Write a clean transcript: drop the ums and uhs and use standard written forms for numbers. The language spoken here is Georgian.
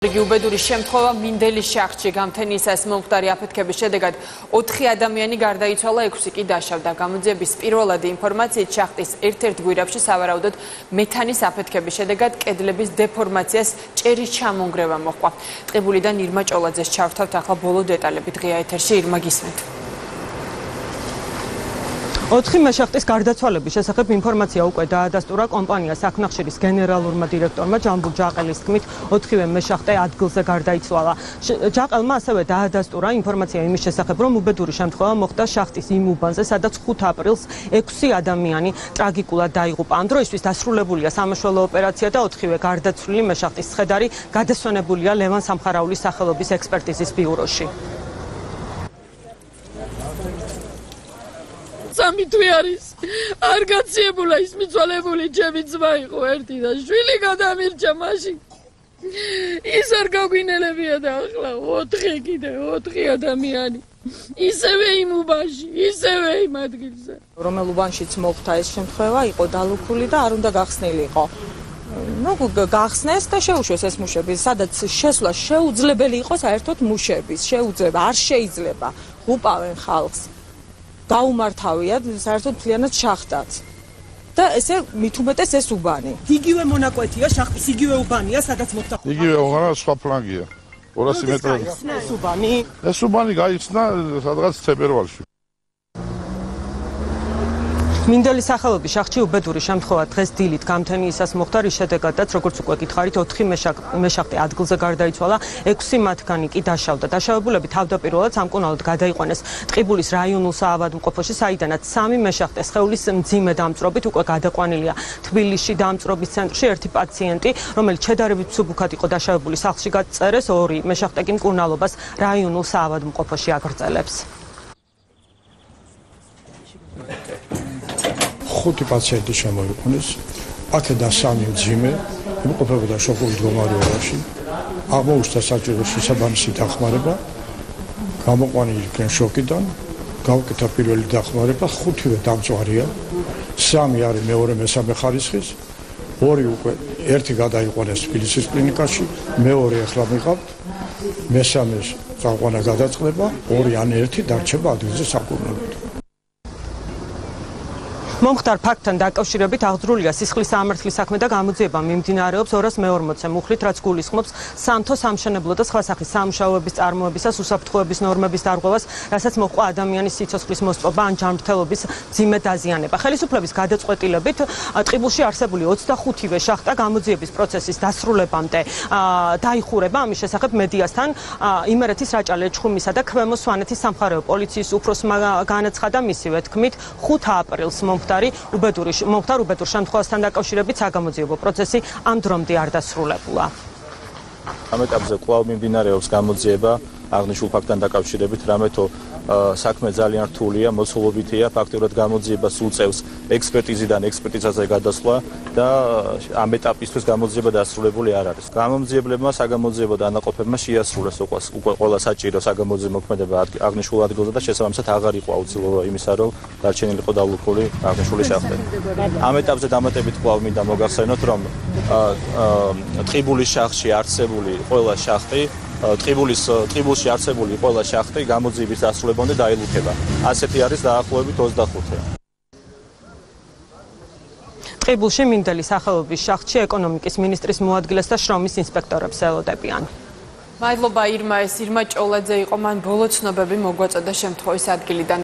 უბედური შემთხვევა მინდელის შახტში გამთენისას მომხდარი აფეთქების შედეგად 4 ადამიანი გარდაიცვალა, 6 კი დაშავდა. გამოძიების პირველადი ინფორმაციით შახტის ერთ-ერთ გვირაბში სავარაუდოდ მეთანის აფეთქების შედეგად კედლების დეფორმაციას ჭერის ჩამონგრევა მოჰყვა. ტყიბულიდან ირმა ჭოლაძეს ჩავთავთ ახლა ბოლო დეტალები დღეა ეთერში. ირმა, გისმენთ. 4 მეშახტის გარდაცვალების შესახებ ინფორმაცია უკვე დაადასტურა კომპანია „საქნახშირის“ გენერალურმა დირექტორმა ჯამბულ ჯაყელის თქმით, 4-ვე მეშახტე ადგილზე გარდაიცვალა. ჯაყელმა ასევე დაადასტურა ინფორმაცია იმის შესახებ, რომ უბედური შემთხვევა მოხდა შახტის იმ უბანზე, სადაც 5 აპრილს 6 ადამიანი ტრაგიკულად დაიღუპა. ამ დროისთვის დასრულებულია სამაშველო ოპერაცია და 4-ვე გარდაცვლილი მეშახტის ცხედარი გადასვენებულია ლევან სამხარაულის სახელობის ექსპერტიზის ბიუროში. სამი თვე არის არ გაციებულა ის მიცვალებული ჩემი ძმა იყო ერთი და შვილი გადამირჩა მაშინ ის არ გაგვინელებია და ახლა 4 კიდე 4 ადამიანი ისევე იმ უბანში ისევე იმ ადგილზე რომელ უბანშიც მოხდა ეს შემთხვევა იყო დალუქული და არ უნდა გახსნილიყო გახსნეს და შეუშვეს ეს მუშები სადაც შესვლა შეუძლებელი იყო საერთოდ მუშების შეუძლება არ შეიძლება უპავენ ხალხს გაუმართავია საერთოდ მთლიანად შახტად და ესე მით უმეტეს ეს უბანი. იგივე მონაკვეთია, შახტის იგივე უბანია, სადაც მოხდა. იგივე უღარა სხვა ფლანგია. 200 მეტრები. ეს უბანი? ეს უბანი გაიხსნა სადღაც თებერვალში. მინდელის სახელობის შახტში უბედური შემთხვევა დღეს დილით გამთენიისას მოხდა, რის შედეგადაც, როგორც უკვე გითხარით, 4 მეშახტე ადგილზე გარდაიცვალა, 6 მათგანი კი დაშავდა. დაშავებულები თავდაპირველად სამკურნალოდ გადაიყვანეს ტყიბულის რაიონულ საავადმყოფოში, საიდანაც 3 მეშახტე სხეულის მძიმე დამწვრობით უკვე გადაყვანილია თბილისში დამწვრობის ცენტრში. ერთი პაციენტი, რომელიც შედარებით მსუბუქად იყო დაშავებული, სახლში გაწერეს, 2 მეშახტე კი მკურნალობას რაიონულ საავადმყოფოში აგრძელებს. 5 პაციენტი შემოიყვანეს, აქედან 3 მძიმე, იმყოფებოდა შოკური მდგომარეობაში. აღმოუჩნდა საჭირო შესაბამისი დახმარება, გამოყვანილი იქნენ შოკიდან, გავუკეთა პირველი დახმარება, 5-ვე დამწვარია, 3 არის მეორე მესამე ხარისხის, 2 უკვე ერთი გადაიყვანეს თბილისის კლინიკაში, მეორე ახლა მიყავთ, მესამეს წაყვანა გადაწყდება, 2 ან 1 დარჩება ადგილზე საკურნალოდ. მომხდარ ფაქტთან დაკავშირებით აღძრულია სისხლის სამართლის საქმე და გამოძიება მიმდინარეობს 240-ე მუხლით, რაც გულისხმობს სამთო სამშენებლო და სხვა სახის სამუშაოების წარმოებისას უსაფრთხოების ნორმების დარღვევას, რასაც მოჰყვა ადამიანის სიცოცხლის მოსპობა ან ჯანმრთელობის მძიმე დაზიანება. ხელისუფლების გადაწყვეტილებით ტყიბულში არსებული 25-ვე შახტა გამოძიების პროცესის დასრულებამდე დაიხურება. ამის შესახებ მედიასთან იმერეთის რაჭა ლეჩხუმისა და ქვემო სვანეთის სამხარეო პოლიციის უფროსმა განაცხადა მისივე თქმით 5 აპრილს უბედურ შემთხვევასთან დაკავშირებით საგამოძიებო პროცესი ამ დრომდე არ დასრულებულა. ამ ეტაპზე კვლავ მიმდინარეობს გამოძიება აღნიშნულ ფაქტთან დაკავშირებით, რამეთო საქმე ძალიან რთულია, მოცულობითია, ფაქტობრივად გამოძიება სულ წევს ექსპერტიზიდან ექსპერტიზაზე გადასვლა და ამ ეტაპისთვის გამოძიება დასრულებული არ არის. გამომძიებლებმა საგამოძიებო დანაყოფებმა შეასრულეს უკვე ყველა საჭირო საგამოძიებო მოქმედება აღნიშნულ ადგილზე და შესაბამისად აღარ იყო აუცილებლობა იმისა, რომ დარჩენილიყო დალუქული აღნიშნული შახტი. ამ ეტაპზე დამატებით კვლავ მინდა მოგახსენოთ, რომ ტყიბულის შახტში არსებული ყველა შახტი ტყიბულში არსებული ყველა შახტი გამოძიების დასრულებამდე დაილუქება. ასეთი არის დაახლოებით 25-ე. ტყიბულში მინდელის სახელობის შახტში ეკონომიკის მინისტრის მოადგილეს და შრომის ინსპექტორებს ელოდებიან. მადლობა ირმა, ეს ირმა ჭოლაძე იყო, მან ბოლო ცნობები მოგვაწოდა შემთხვევის ადგილიდან.